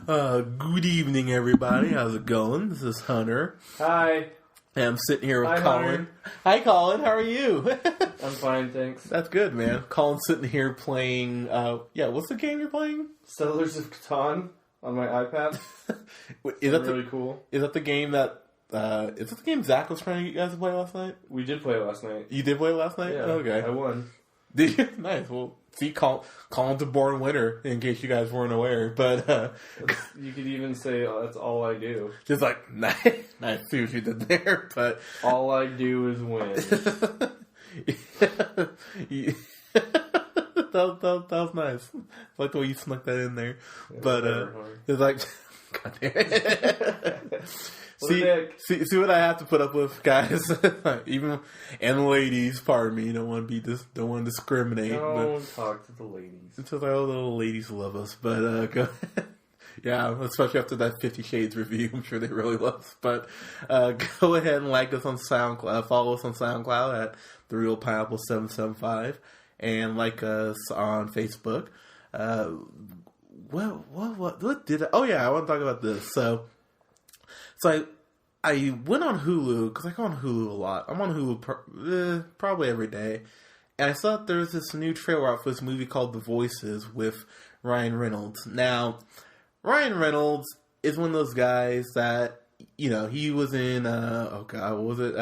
Good evening, everybody. How's it going? This is Hunter. Hi. And I'm sitting here with Hi, Colin. Hunter. Hi, Colin. How are you? I'm fine, thanks. That's good, man. Colin's sitting here playing, what's the game you're playing? Settlers of Catan on my iPad. Is that really cool. Is that the game that, is that the game Zach was trying to get you guys to play last night? We did play it last night. You did play it last night? Yeah, Okay. I won. Did you? Nice. Well, see, Colin's a born winner, in case you guys weren't aware. But, you could even say, that's all I do. just like, nice. See what you did there, but... All I do is win. that was nice. I like the way you snuck that in there. Yeah, but it's like, God damn it. see what I have to put up with, guys. Even and ladies, pardon me. Don't want to discriminate. Don't talk to the ladies. It's just like, oh, the little ladies love us, but go. Yeah, especially after that 50 Shades review, I'm sure they really love us. But go ahead and like us on SoundCloud. Follow us on SoundCloud at The Real Pineapple 775, and like us on Facebook. What did I? Oh yeah, I want to talk about this. So I went on Hulu because I go on Hulu a lot. I'm on Hulu probably every day, and I saw that there's this new trailer out for this movie called The Voices with Ryan Reynolds. Now, Ryan Reynolds is one of those guys that, you know, he was in, what was it?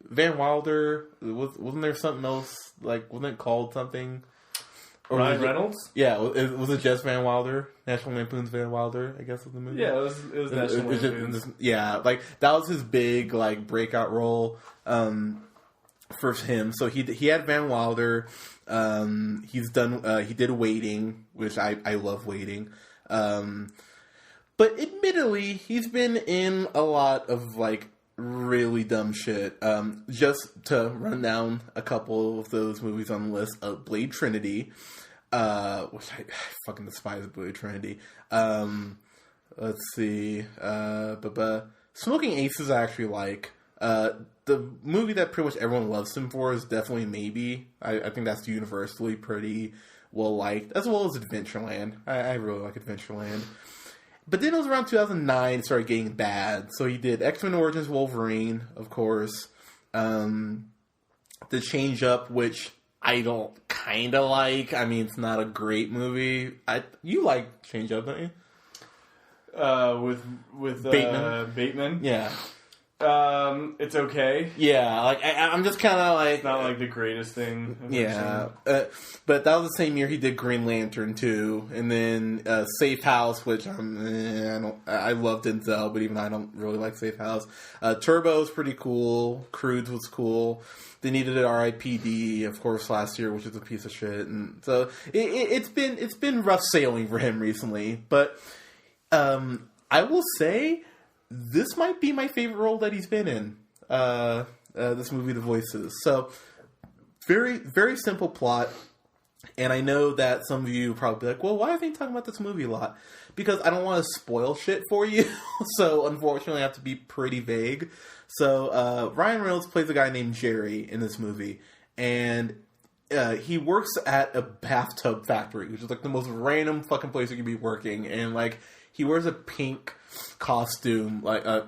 Van Wilder? Wasn't there something else? Like, wasn't it called something? Or Ryan Reynolds? Yeah, was it just Van Wilder? National Lampoon's Van Wilder, I guess was the movie? Yeah, it was National Lampoon's. Yeah, like, that was his big, like, breakout role for him. So he had Van Wilder. He did Waiting, which I love Waiting. But admittedly, he's been in a lot of, like, really dumb shit. Just to run down a couple of those movies on the list, Blade Trinity, which I fucking despise Blade Trinity. Let's see, Smoking Aces I actually like. The movie that pretty much everyone loves him for is definitely Maybe. I think that's universally pretty well liked, as well as Adventureland. I really like Adventureland. But then it was around 2009 it started getting bad. So he did X-Men Origins Wolverine, of course. The Change Up, which I don't kind of like. I mean, it's not a great movie. You like Change Up, don't you? With Bateman? Yeah. It's okay. Yeah, like I'm just kind of like, it's not like the greatest thing. Yeah, but that was the same year he did Green Lantern too, and then Safe House, which I love Denzel, but even I don't really like Safe House. Turbo was pretty cool. Crudes was cool. They needed an R.I.P.D. of course last year, which is a piece of shit, and so it's been rough sailing for him recently. But I will say, this might be my favorite role that he's been in. This movie, The Voices. So, very, very simple plot. And I know that some of you will probably be like, well, why are they talking about this movie a lot? Because I don't want to spoil shit for you. So, unfortunately, I have to be pretty vague. So, Ryan Reynolds plays a guy named Jerry in this movie. And he works at a bathtub factory, which is like the most random fucking place you could be working. And, like, he wears a pink costume, wow,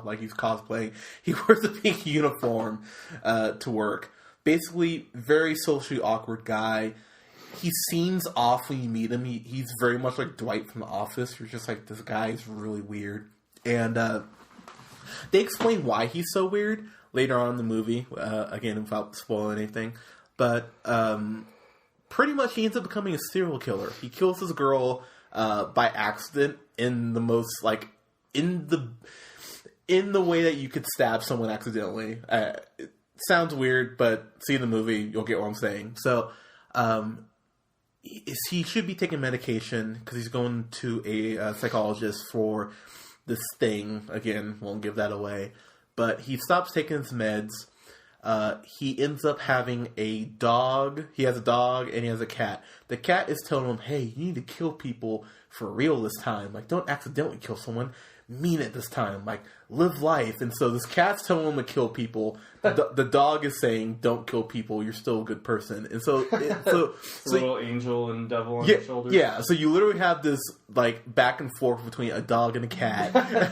like he's cosplaying. He wears a pink uniform to work. Basically, very socially awkward guy. He seems off when you meet him. He's very much like Dwight from The Office. You're just like, this guy is really weird. And they explain why he's so weird later on in the movie, again, without spoiling anything. But pretty much he ends up becoming a serial killer. He kills this girl by accident in the most, like, in the way that you could stab someone accidentally. It sounds weird, but see the movie, you'll get what I'm saying. So, he should be taking medication because he's going to a psychologist for this thing. Again, won't give that away. But he stops taking his meds. he ends up having a dog. He has a dog and he has a cat. The cat is telling him, hey, you need to kill people for real this time. Like, don't accidentally kill someone. Mean it this time. Like, live life. And so this cat's telling him to kill people. The dog is saying, don't kill people. You're still a good person. And so... so little angel and devil on your shoulders. Yeah, so you literally have this, like, back and forth between a dog and a cat.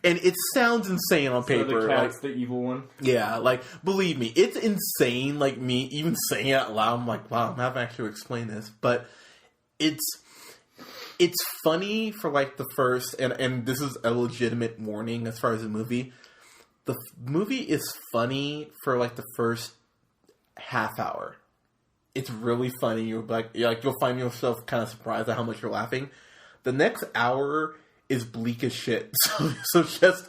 And it sounds insane on paper. So the cat's the evil one? Yeah, like, believe me, it's insane, like, me even saying it out loud. I'm like, wow, I'm having to actually explain this. But it's funny for, like, the first, and this is a legitimate warning as far as the movie. The movie is funny for, like, the first half hour. It's really funny. You'll find yourself kind of surprised at how much you're laughing. The next hour is bleak as shit. So just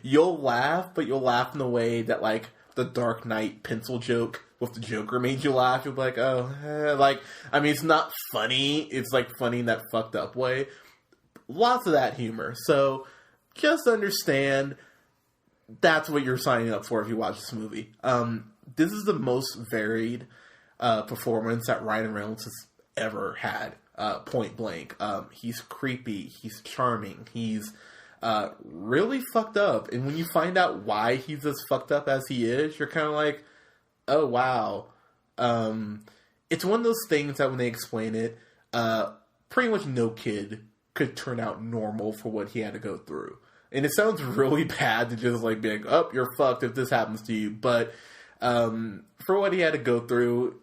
you'll laugh, but you'll laugh in the way that, like, the Dark Knight pencil joke with the Joker made you laugh. You'll be like, it's not funny. It's, like, funny in that fucked up way. Lots of that humor. So just understand that's what you're signing up for if you watch this movie. This is the most varied performance that Ryan Reynolds has ever had. Point blank. He's creepy. He's charming. He's really fucked up. And when you find out why he's as fucked up as he is, you're kind of like, oh, wow. It's one of those things that when they explain it, pretty much no kid could turn out normal for what he had to go through. And it sounds really bad to just like be like, oh, you're fucked if this happens to you. But for what he had to go through,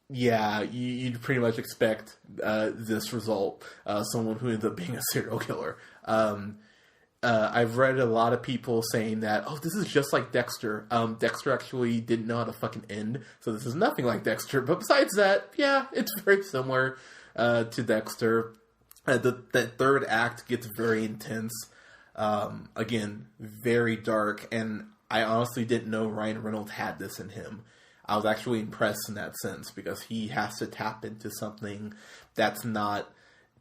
yeah, you'd pretty much expect this result. Someone who ends up being a serial killer. I've read a lot of people saying that, oh, this is just like Dexter. Dexter actually didn't know how to fucking end, so this is nothing like Dexter. But besides that, yeah, it's very similar to Dexter. That third act gets very intense. Again, very dark, and I honestly didn't know Ryan Reynolds had this in him. I was actually impressed in that sense because he has to tap into something that's not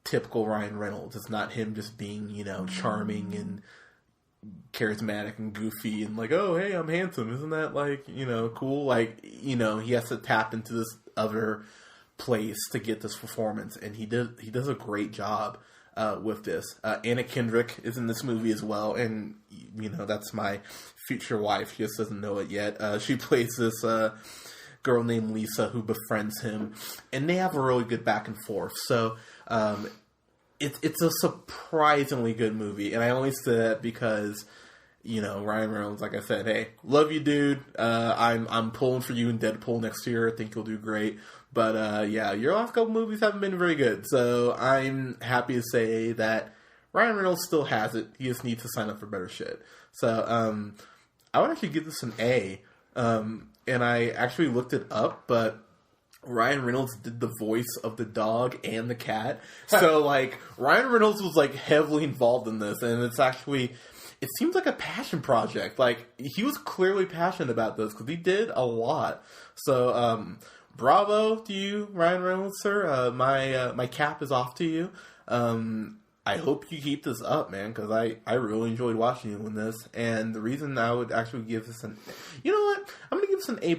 typical Ryan Reynolds. It's not him just being, charming and charismatic and goofy and like, oh, hey, I'm handsome. Isn't that like, cool? Like, he has to tap into this other place to get this performance, and he does a great job with this. Anna Kendrick is in this movie as well, and that's my future wife. She just doesn't know it yet. She plays this girl named Lisa who befriends him, and they have a really good back and forth. So it's a surprisingly good movie, and I only say that because Ryan Reynolds, like I said, hey, love you, dude. I'm pulling for you in Deadpool next year. I think you'll do great. But yeah, your last couple movies haven't been very good. So I'm happy to say that Ryan Reynolds still has it. He just needs to sign up for better shit. So I would actually give this an A. And I actually looked it up, but Ryan Reynolds did the voice of the dog and the cat. So like Ryan Reynolds was like heavily involved in this, and it seems like a passion project. Like he was clearly passionate about this because he did a lot. So bravo to you, Ryan Reynolds, sir. My cap is off to you. I hope you keep this up, man, because I really enjoyed watching you in this. And the reason I would actually give this you know what? I'm going to give this an A+.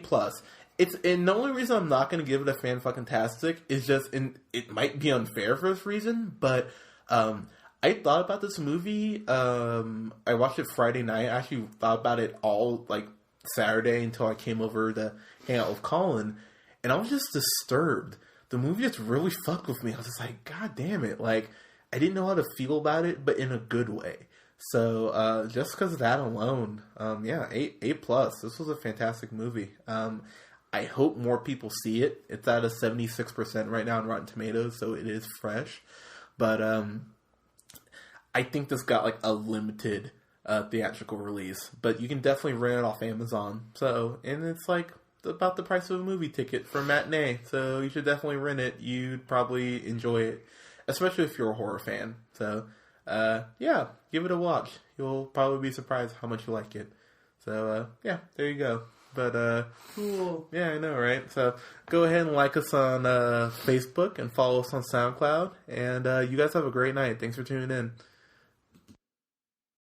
And the only reason I'm not going to give it a fan-fucking-tastic is just, it might be unfair for this reason, but I thought about this movie. I watched it Friday night. I actually thought about it all, like, Saturday until I came over to hang out with Colin. And I was just disturbed. The movie just really fucked with me. I was just like, God damn it. Like, I didn't know how to feel about it, but in a good way. So, just because of that alone, yeah, A+. This was a fantastic movie. I hope more people see it. It's at a 76% right now on Rotten Tomatoes, so it is fresh. But, I think this got, like, a limited, theatrical release. But you can definitely rent it off Amazon. So, and it's, like, about the price of a movie ticket for a matinee. So, you should definitely rent it. You'd probably enjoy it. Especially if you're a horror fan. So, yeah, give it a watch. You'll probably be surprised how much you like it. So, yeah, there you go. But, cool. Yeah, I know, right? So, go ahead and like us on Facebook and follow us on SoundCloud. And you guys have a great night. Thanks for tuning in.